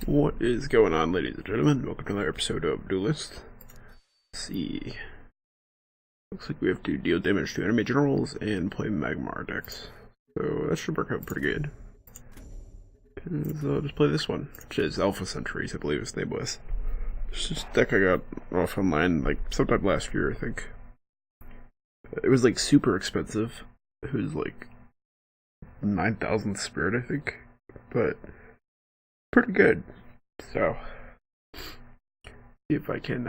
What is going on, ladies and gentlemen? Welcome to another episode of Duelyst. Let's see. Looks like we have to deal damage to enemy generals and play Magmar decks. So that should work out pretty good. So I'll just play this one, which is Alpha Centuries, I believe its name was. It's just a deck I got off online like sometime last year, I think. It was like super expensive. It was like 9,000 spirit, I think. But pretty good. So see if I can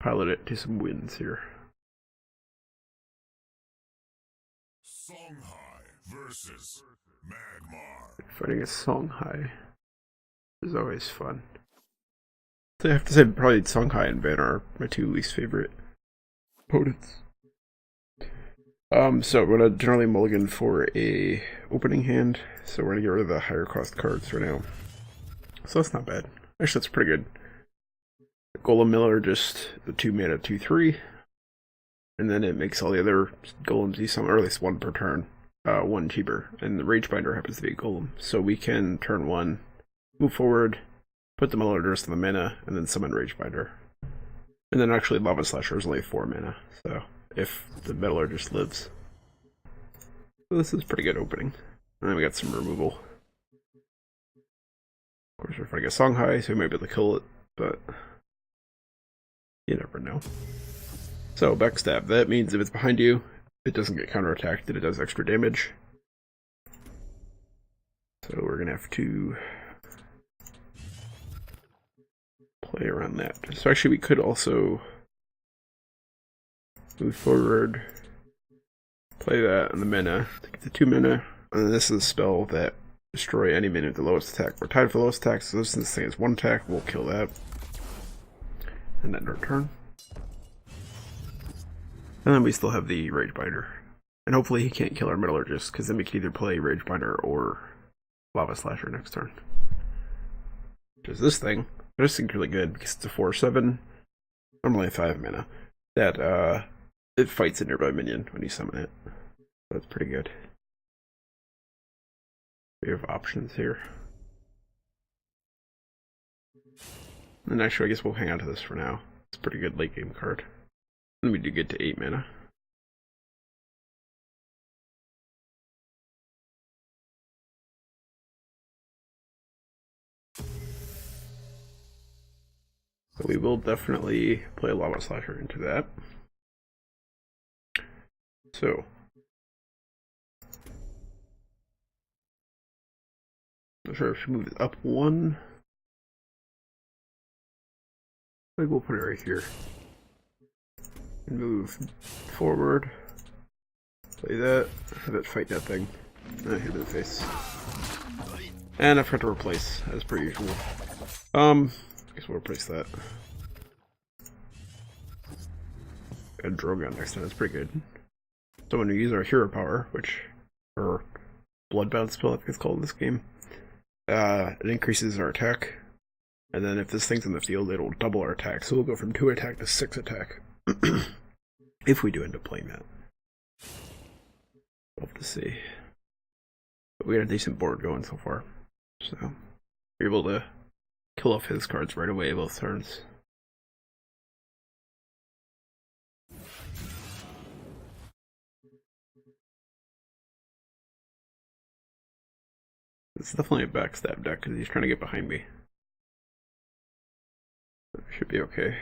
pilot it to some wins here. Songhai versus Magmar. Fighting a Songhai is always fun. So I have to say probably Songhai and Van are my two least favorite opponents. So we're gonna generally mulligan for a opening hand, so we're gonna get rid of the higher cost cards right now. So that's not bad. Actually, that's pretty good. Golem Miller, just the 2 mana 2/3, and then it makes all the other golems do something, or at least one per turn, one cheaper. And the Rage Binder happens to be a golem, so we can turn one, move forward, put the Miller Durst on the mana, and then summon Rage Binder. And then actually Lava Slasher is only 4 mana, so if the Meddler just lives. So this is pretty good opening. And then we got some removal. Of course, we're fighting a Songhai, so we might be able to kill it, but you never know. So, backstab. That means if it's behind you, it doesn't get counterattacked, and it does extra damage. So we're gonna have to play around that. So actually we could also move forward, play that on the mana, to get the 2 mana, and then this is a spell that destroy any minion with the lowest attack. We're tied for the lowest attack, so since this thing is 1 attack, we'll kill that. And then our turn. And then we still have the Rage Binder. And hopefully he can't kill our Metallurgist, because then we can either play Rage Binder or Lava Slasher next turn. Which is this thing. This thing's really good, because it's a 4/7, normally 5 mana. That, it fights a nearby minion when you summon it. That's pretty good. We have options here. And actually, I guess we'll hang on to this for now. It's a pretty good late game card. And we do get to 8 mana. So we will definitely play Lava Slasher into that. So not sure if she moves up 1. I think we'll put it right here. And move forward. Play that. Have it fight that thing. And I hit it in the face. And I forgot to replace, as per usual. I guess we'll replace that. And Drogon next time, that's pretty good. So when we use our hero power, which, or Bloodbound spell I think it's called in this game, it increases our attack. And then if this thing's in the field, it'll double our attack. So we'll go from 2 attack to 6 attack. If we do end up playing that. We'll have to see. But we got a decent board going so far. So we're able to kill off his cards right away both turns. It's definitely a backstab deck because he's trying to get behind me. But it should be okay.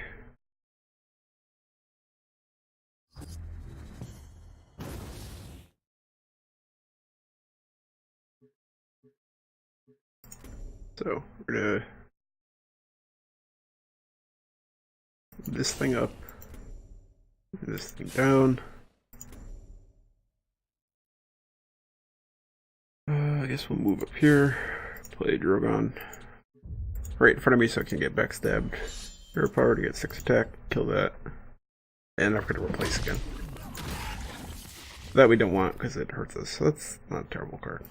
So we're gonna move this thing up, this thing down. I guess we'll move up here, play Drogon right in front of me so I can get backstabbed. Hero power to get 6 attack, kill that, and I'm going to replace again. That we don't want because it hurts us, so that's not a terrible card.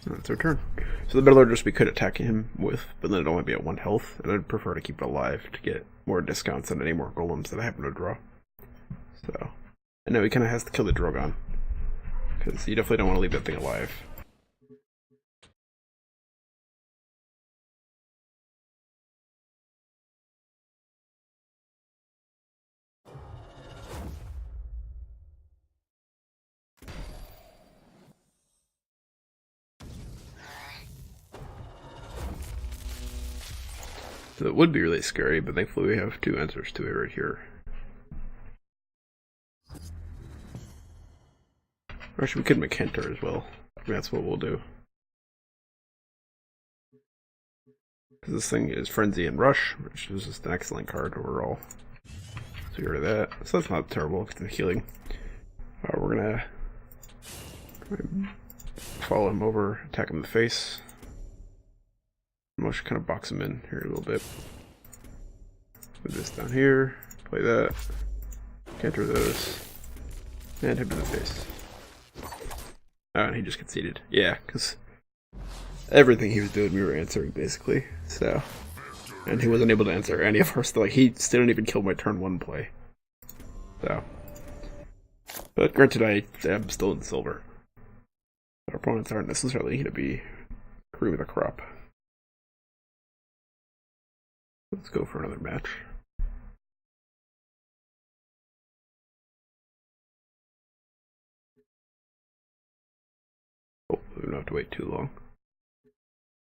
So that's our turn. So the Metallurgist we could attack him with, but then it'd only be at 1 health, and I'd prefer to keep it alive to get more discounts on any more golems that I happen to draw. So, and now he kind of has to kill the Drogon, because you definitely don't want to leave that thing alive. So it would be really scary, but thankfully we have 2 answers to it right here. Actually, we could make Hunter as well. I mean, that's what we'll do. Because this thing is Frenzy and Rush, which is just an excellent card overall. So get rid of that. So that's not terrible, it's the healing. We're gonna follow him over, attack him in the face. I should kind of box him in here a little bit. Put this down here, play that, counter those, and hit him in the face. Oh, and he just conceded. Yeah, because everything he was doing we were answering, basically. So, and he wasn't able to answer any of ours. Like, he still didn't even kill my turn 1 play. So, but granted, I am still in silver. Our opponents aren't necessarily going to be cream of the crop. Let's go for another match. Oh, we don't have to wait too long.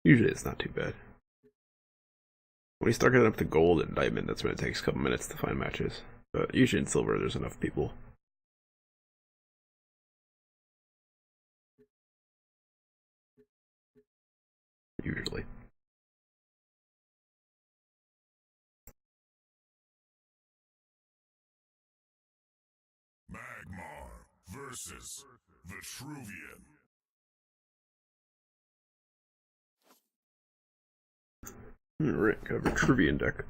Usually it's not too bad. When you start getting up to gold and diamond, that's when it takes a couple minutes to find matches. But usually in silver, there's enough people. Usually. Magmar versus the Vitruvian. Alright, got a Vitruvian deck.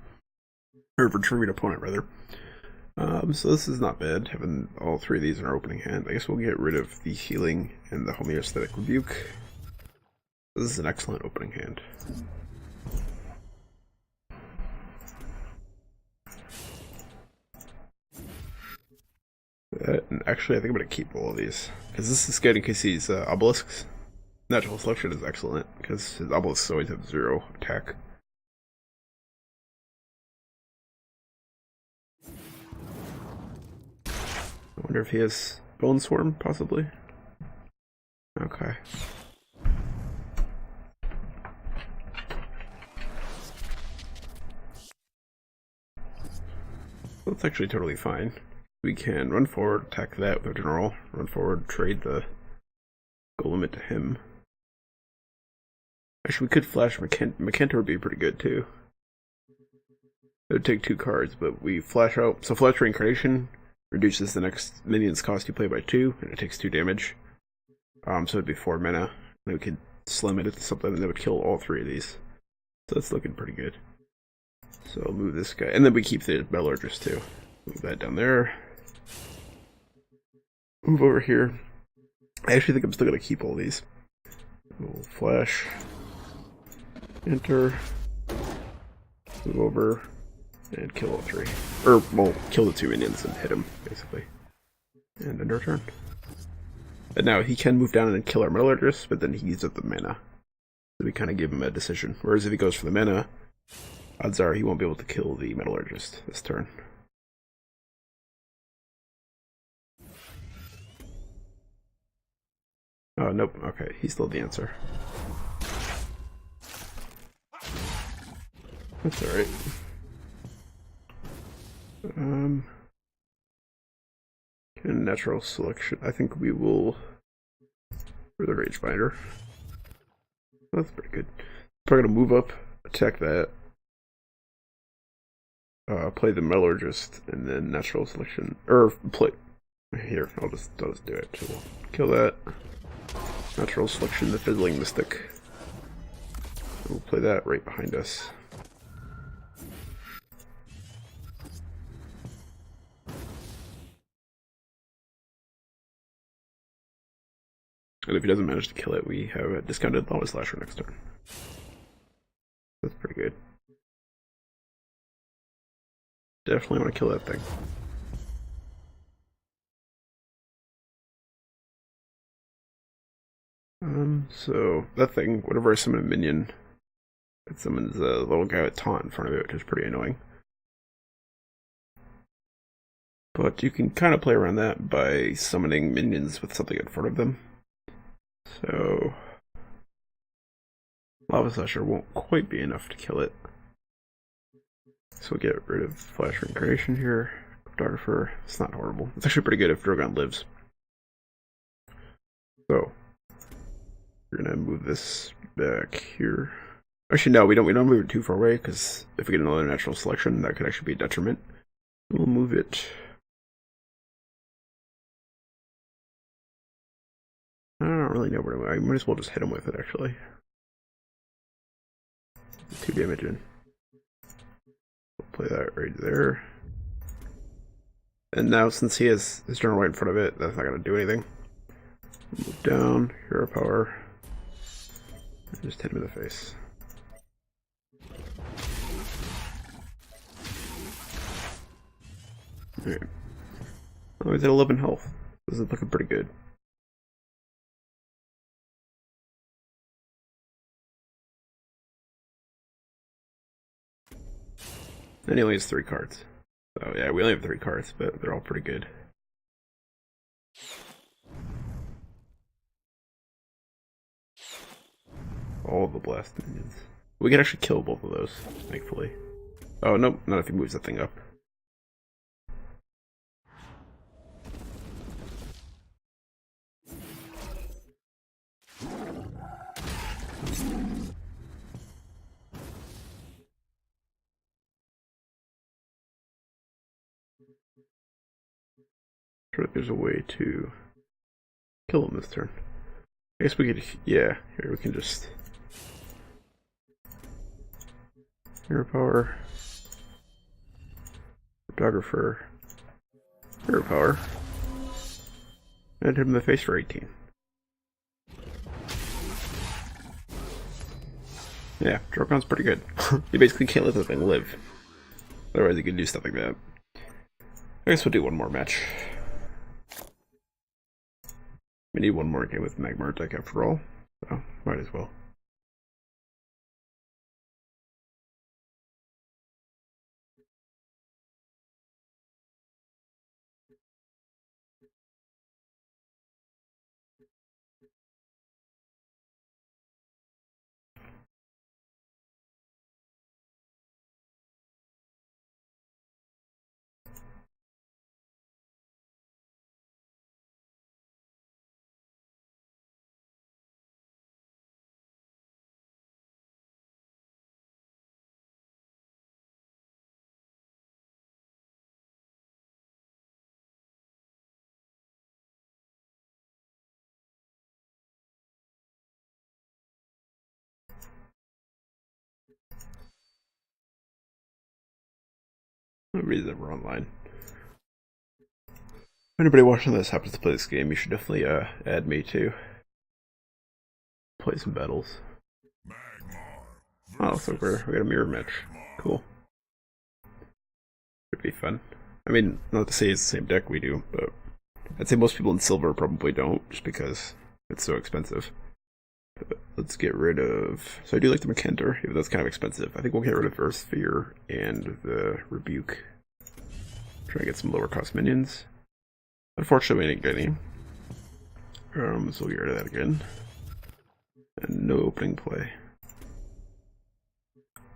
Or Vitruvian opponent, rather. So this is not bad, having all 3 of these in our opening hand. I guess we'll get rid of the healing and the homeostatic rebuke. This is an excellent opening hand. And actually, I think I'm going to keep all of these. Because this is good in case he's obelisks. Natural selection is excellent, because his obelisks always have 0 attack. I wonder if he has Bone Swarm, possibly? Okay. That's actually totally fine. We can run forward, attack that with our general, run forward, trade the golem to him. Actually, we could flash Macanta would be pretty good too. It would take 2 cards, but we flash out. So Flash Reincarnation reduces the next minion's cost you play by 2, and it takes 2 damage. So it'd be 4 mana. And we could slim it into something that would kill all 3 of these. So that's looking pretty good. So I'll move this guy, and then we keep the Metallurgist too. Move that down there. Move over here. I actually think I'm still going to keep all these. We'll flash. Enter. Move over. And kill all 3. Or, well, kill the 2 minions and hit them, basically. And end our turn. And now he can move down and kill our Metallurgist, but then he uses up the mana. So we kind of give him a decision. Whereas if he goes for the mana, odds are he won't be able to kill the Metallurgist this turn. Oh, nope. Okay, he's still the answer. That's alright. Natural selection. I think we will for the Rage Binder. That's pretty good. Probably gonna move up, attack that, play the Metallurgist, and then natural selection. Or play here. I'll just do it. So we'll kill that. Natural selection, the Fizzling Mystic. We'll play that right behind us. And if he doesn't manage to kill it, we have a discounted Lava Slasher next turn. That's pretty good. Definitely want to kill that thing. So that thing, whenever I summon a minion, it summons a little guy with taunt in front of it, which is pretty annoying. But you can kind of play around that by summoning minions with something in front of them. So Lava Slasher won't quite be enough to kill it. So we'll get rid of Flash Reincarnation here. Cryptographer, it's not horrible. It's actually pretty good if Drogon lives. So we're gonna move this back here. Actually, no, we don't move it too far away because if we get another natural selection, that could actually be a detriment. We'll move it. I don't really know where to move. I might as well just hit him with it, actually. 2 damage in. We'll play that right there. And now, since he has his turn right in front of it, that's not going to do anything. Move down, hero power, and just hit him in the face. Alright. Oh, he's at 11 health. This is looking pretty good. And he only has 3 cards. So yeah, we only have 3 cards, but they're all pretty good. All of the blast minions. We can actually kill both of those, thankfully. Oh, nope, not if he moves that thing up. Sure, there's a way to kill him this turn. I guess we could, yeah, here we can just hero power, photographer, hero power, and hit him in the face for 18. Yeah, Drogon's pretty good. You basically can't let the thing live. Otherwise you can do stuff like that. I guess we'll do one more match. We need one more game with Magmar deck after all, so might as well. Nobody's ever online. If anybody watching this happens to play this game, you should definitely add me to play some battles. Oh, so we got a mirror match. Cool. Could be fun. I mean, not to say it's the same deck we do, but I'd say most people in silver probably don't, just because it's so expensive. But let's get rid of... So I do like the Mekenter, even though it's kind of expensive. I think we'll get rid of Earth Sphere and the Rebuke. Try to get some lower cost minions. Unfortunately, we didn't get any. So we'll get rid of that again. And no opening play.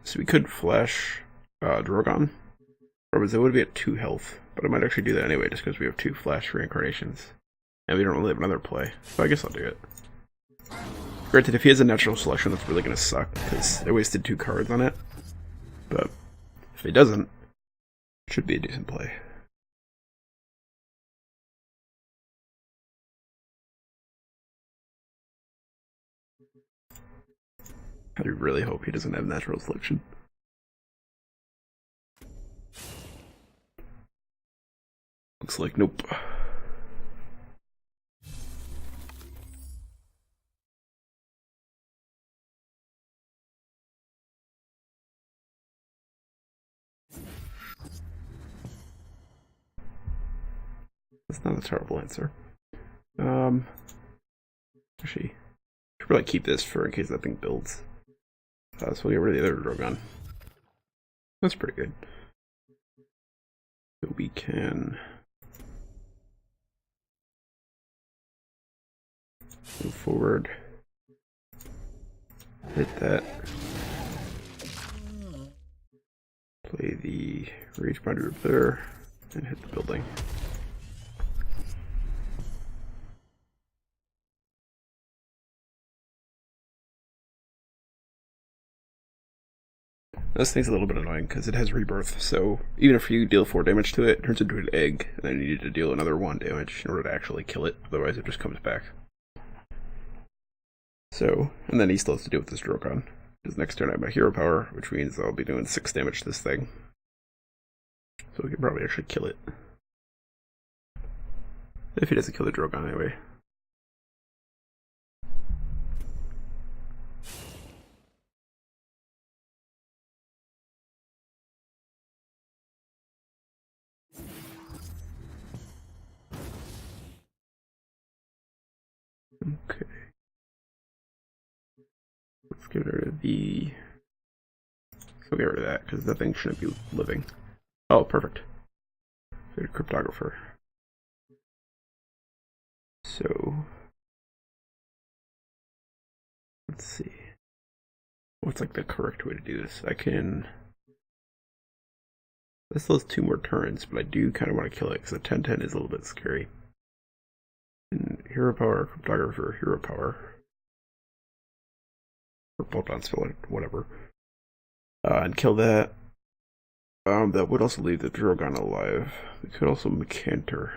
So we could flash Drogon. Or it would be at 2 health. But I might actually do that anyway, just because we have 2 flash reincarnations. And we don't really have another play. So I guess I'll do it. Granted, if he has a natural selection, that's really going to suck, because I wasted 2 cards on it. But if he doesn't, it should be a decent play. I really hope he doesn't have natural selection. Looks like nope. That's not a terrible answer. Actually, should probably keep this for in case that thing builds. So we'll get rid of the other Drogon. That's pretty good. So we can move forward. Hit that. Play the Reach binder up there and hit the building. This thing's a little bit annoying because it has rebirth, so even if you deal 4 damage to it, it turns into an egg, and then you need to deal another 1 damage in order to actually kill it, otherwise it just comes back. So, and then he still has to deal with this Drogon. Because next turn I have my hero power, which means I'll be doing 6 damage to this thing. So we can probably actually kill it. If he doesn't kill the Drogon anyway. Okay. Let's get rid of the... So get rid of that, because that thing shouldn't be living. Oh, perfect. Get a cryptographer. So... let's see. What's like the correct way to do this? I can... this still has 2 more turns, but I do kind of want to kill it, because a 10-10 is a little bit scary. And hero power, cryptographer, hero power. Or bolt-on spell, whatever. And kill that. That would also leave the Drogon alive. We could also Mecanter.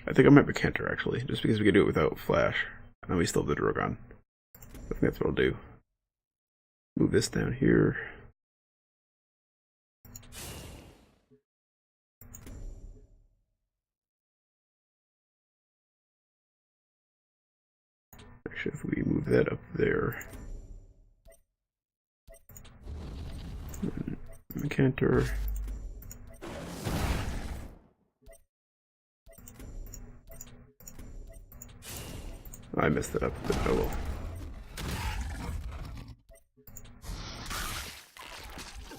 I think I might Mecanter actually, just because we can do it without Flash. And then we still have the Drogon. I think that's what I'll do. Move this down here. Actually, if we move that up there. Mecanter. I messed it up, but oh well.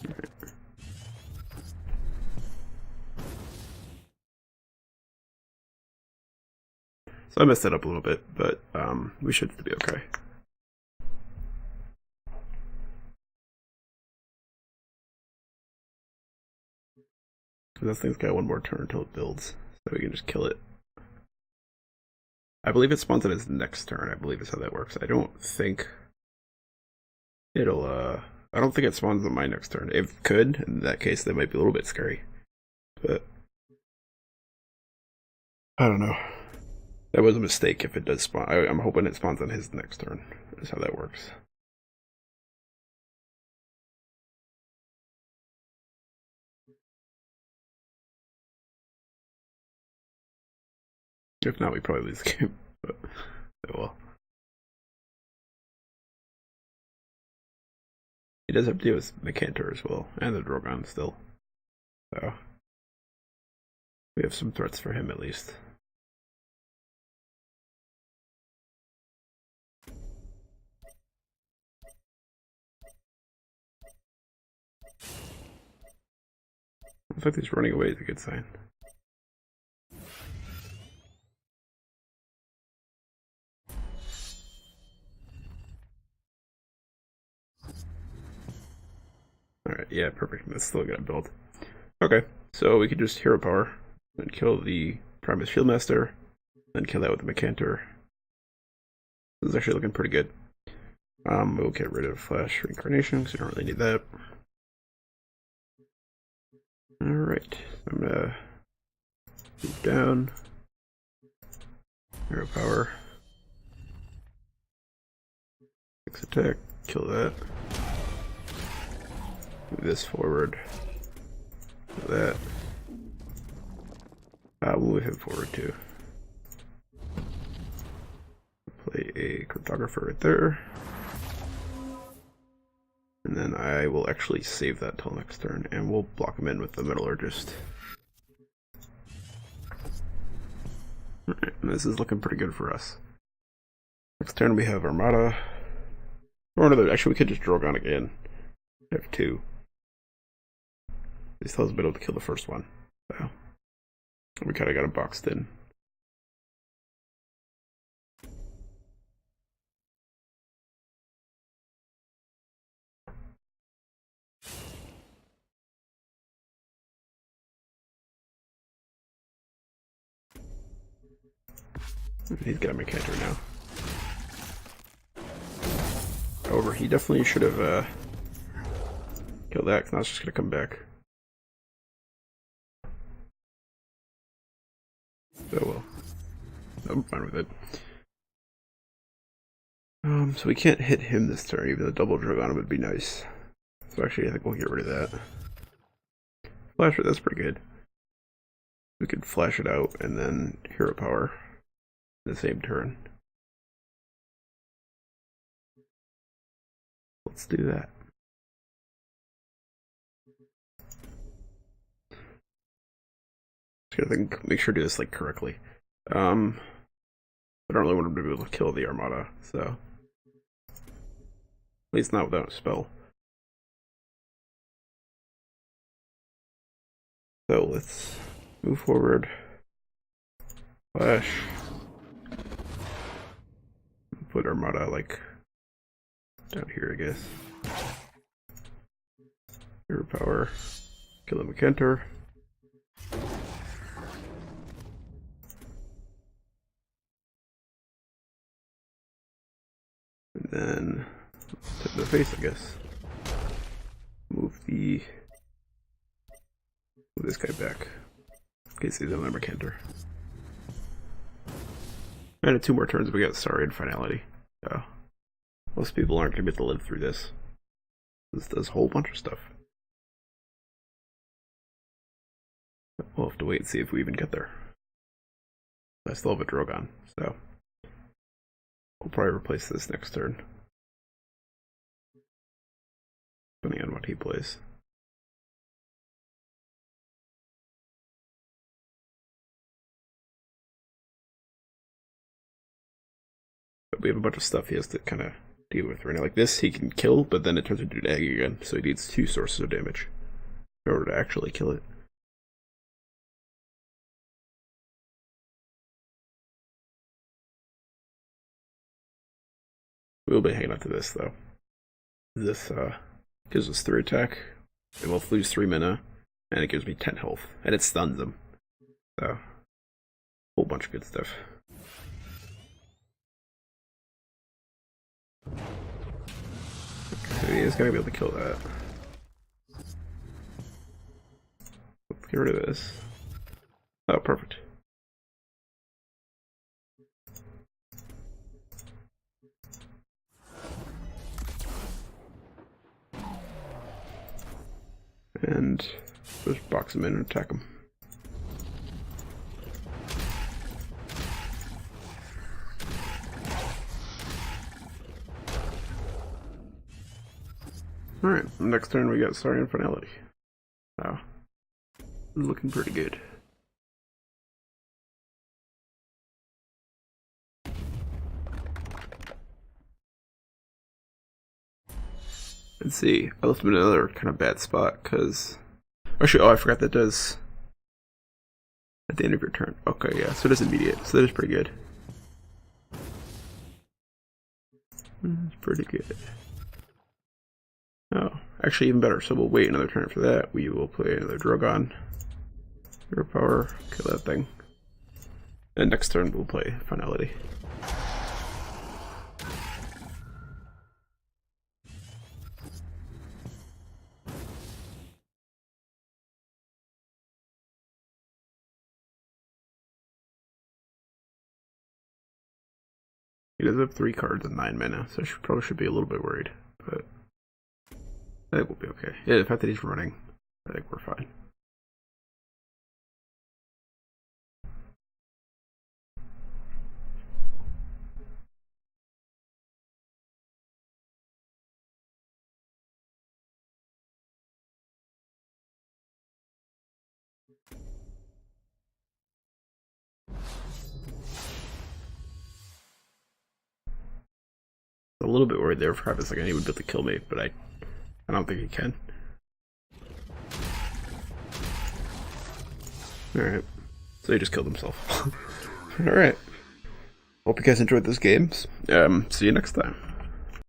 Right. So I messed it up a little bit, but we should be okay. This thing's got 1 more turn until it builds, so we can just kill it. I believe it spawns on its next turn. I believe is how that works. I don't think it'll. I don't think it spawns on my next turn. If it could, in that case, that might be a little bit scary. But I don't know. That was a mistake. If it does spawn, I'm hoping it spawns on his next turn. Is how that works. If not, we probably lose the game. But oh well. He does have to deal with Mecanter as well, and the Drogon still. So we have some threats for him at least. The fact he's running away is a good sign. Alright, yeah, perfect. That's still gonna build. Okay, so we could just hero power, then kill the Primus Fieldmaster, then kill that with the Mecanter. This is actually looking pretty good. We'll get rid of Flash Reincarnation, because we don't really need that. Alright, I'm gonna move down. Hero power. 6 attack, kill that. Move this forward. Kill that. We'll move him forward too. Play a cryptographer right there. And then I will actually save that till next turn, and we'll block him in with the Metallurgist. Alright, and this is looking pretty good for us. Next turn we have Armada. Or another, actually we could just Drogon again. We have 2. He still hasn't been able to kill the first one. So we kinda got him boxed in. He's got my counter now. However, he definitely should have killed that, because now it's just going to come back. Oh well. I'm fine with it. So we can't hit him this turn, even though double drug on him would be nice. So actually, I think we'll get rid of that. Flasher, that's pretty good. We could flash it out and then hero power in the same turn. Let's do that. Just gotta make sure to do this like correctly. I don't really want him to be able to kill the Armada, so at least not without a spell. So let's move forward. Flash. Put Armada like down here, I guess. Hero power. Kill him with Kentor. And then tip the face, I guess. Move this guy back. In case he's another Kentor. And in 2 more turns we got Sorry and Finality. So most people aren't gonna be able to live through this. This does a whole bunch of stuff. We'll have to wait and see if we even get there. I still have a Drogon, so we'll probably replace this next turn. Depending on what he plays. But we have a bunch of stuff he has to kind of deal with right now. Like this, he can kill, but then it turns into an egg again, so he needs 2 sources of damage in order to actually kill it. We'll be hanging on to this though. This gives us 3 attack, and we'll lose 3 mana, and it gives me 10 health, and it stuns him. So, a whole bunch of good stuff. Okay, he's gonna be able to kill that. Let's get rid of this. Oh, perfect. And just box him in and attack him. Alright, next turn we got Sorry and Finality. Wow. Looking pretty good. Let's see, I left him in another kind of bad spot, because... Actually, oh, I forgot that does... At the end of your turn. Okay, yeah, so it is immediate, so that is pretty good. That's pretty good. Oh, actually even better, so we'll wait another turn after that. We will play another Drogon. Hero power, kill that thing. And next turn we'll play Finality. He does have 3 cards and 9 mana, so I probably should be a little bit worried, but I think we'll be okay. Yeah, the fact that he's running, I think we're fine. A little bit worried there for half a second he would be able to kill me, but I don't think he can. Alright. So he just killed himself. Alright. Hope you guys enjoyed those games. See you next time.